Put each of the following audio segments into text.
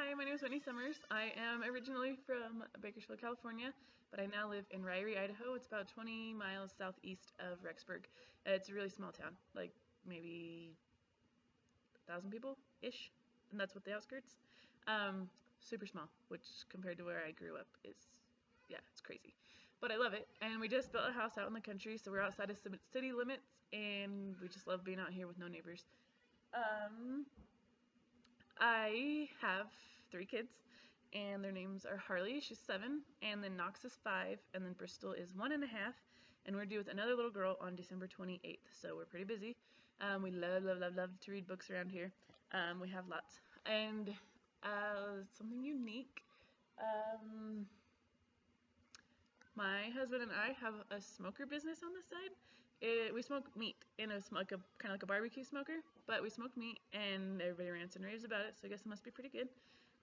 Hi, my name is Whitney Summers. I am originally from Bakersfield, California, but I now live in Ryrie, Idaho. It's about 20 miles southeast of Rexburg. It's a really small town, like maybe 1,000 people-ish, and that's what the outskirts. Super small, which compared to where I grew up is, yeah, it's crazy. But I love it, and we just built a house out in the country, so we're outside of city limits, and we just love being out here with no neighbors. I have 3 kids, and their names are Harley, she's 7, and then Knox is 5, and then Bristol is 1.5, and we're due with another little girl on December 28th, so we're pretty busy. We love to read books around here. We have lots. And something unique, my husband and I have a smoker business on the side. We smoke meat in a kind of like a barbecue smoker, but we smoke meat and everybody rants and raves about it, so I guess it must be pretty good.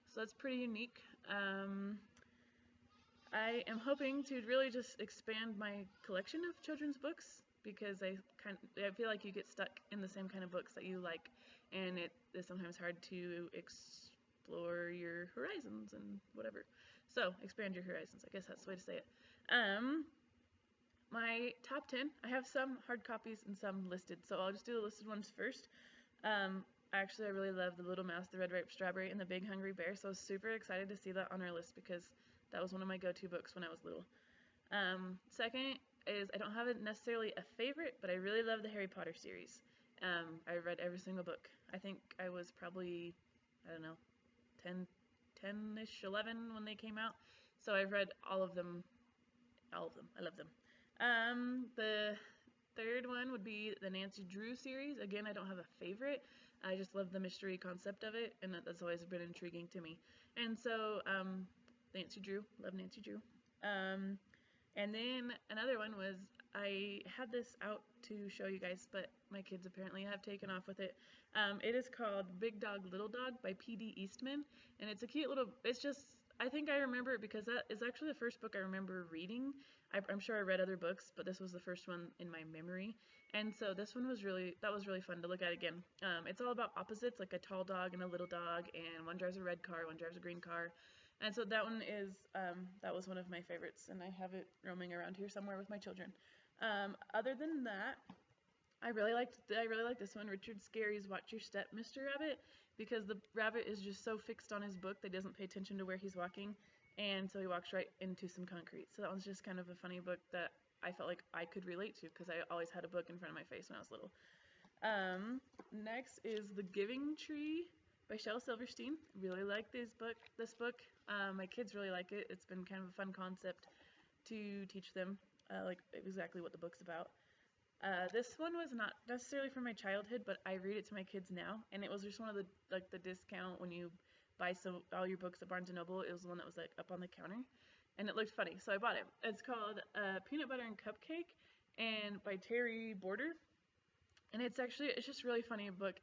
So that's pretty unique. I am hoping to really just expand my collection of children's books because I feel like you get stuck in the same kind of books that you like, and it is sometimes hard to explore your horizons and whatever. So expand your horizons, I guess that's the way to say it. My top 10, I have some hard copies and some listed, so I'll just do the listed ones first. Actually, I really love The Little Mouse, The Red Ripe Strawberry, and The Big Hungry Bear, so I was super excited to see that on our list because that was one of my go-to books when I was little. Second is, I don't have necessarily a favorite, but I really love the Harry Potter series. I read every single book. I think I was probably, I don't know, 10-ish, 11 when they came out, so I've read all of them. I love them. The third one would be the Nancy Drew series. Again, I don't have a favorite. I just love the mystery concept of it, and that's always been intriguing to me. And so, Nancy Drew, love Nancy Drew. And then another one was, I had this out to show you guys, but my kids apparently have taken off with it. It is called Big Dog, Little Dog by P.D. Eastman, and it's a cute little, I think I remember it because that is actually the first book I remember reading. I'm sure I read other books, but this was the first one in my memory. And so this one was really fun to look at again. It's all about opposites, like a tall dog and a little dog, and one drives a red car, one drives a green car. And so that one is, that was one of my favorites, and I have it roaming around here somewhere with my children. Other than that, I really like this one, Richard Scarry's Watch Your Step, Mr. Rabbit, because the rabbit is just so fixed on his book that he doesn't pay attention to where he's walking, and so he walks right into some concrete. So that one's just kind of a funny book that I felt like I could relate to because I always had a book in front of my face when I was little. Next is The Giving Tree by Shel Silverstein. Really like this book. My kids really like it. It's been kind of a fun concept to teach them, like exactly what the book's about. This one was not necessarily from my childhood, but I read it to my kids now, and it was just one of the discount when you buy all your books at Barnes & Noble. It was the one that was like up on the counter, and it looked funny, so I bought it. It's called Peanut Butter and Cupcake, and by Terry Border. And it's just really funny book.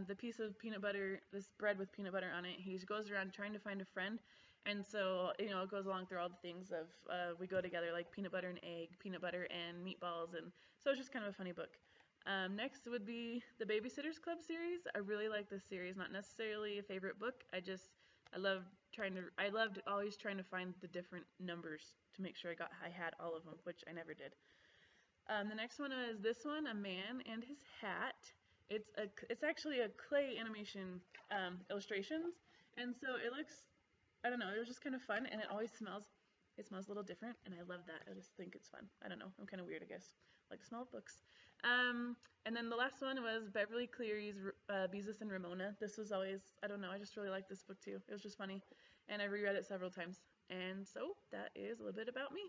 The piece of peanut butter, this bread with peanut butter on it, he goes around trying to find a friend. And so, it goes along through all the things of, we go together, like peanut butter and egg, peanut butter and meatballs. And so it's just kind of a funny book. Next would be the Babysitter's Club series. I really like this series, not necessarily a favorite book. I loved always trying to find the different numbers to make sure I had all of them, which I never did. The next one is this one, A Man and His Hat. It's actually a clay animation illustrations, and so it looks, I don't know, it was just kind of fun, and it smells a little different, and I love that. I just think it's fun. I don't know, I'm kind of weird, I guess. I like the smell of books. And then the last one was Beverly Cleary's Beezus and Ramona. This was always, I don't know, I just really liked this book too. It was just funny, and I reread it several times. And so that is a little bit about me.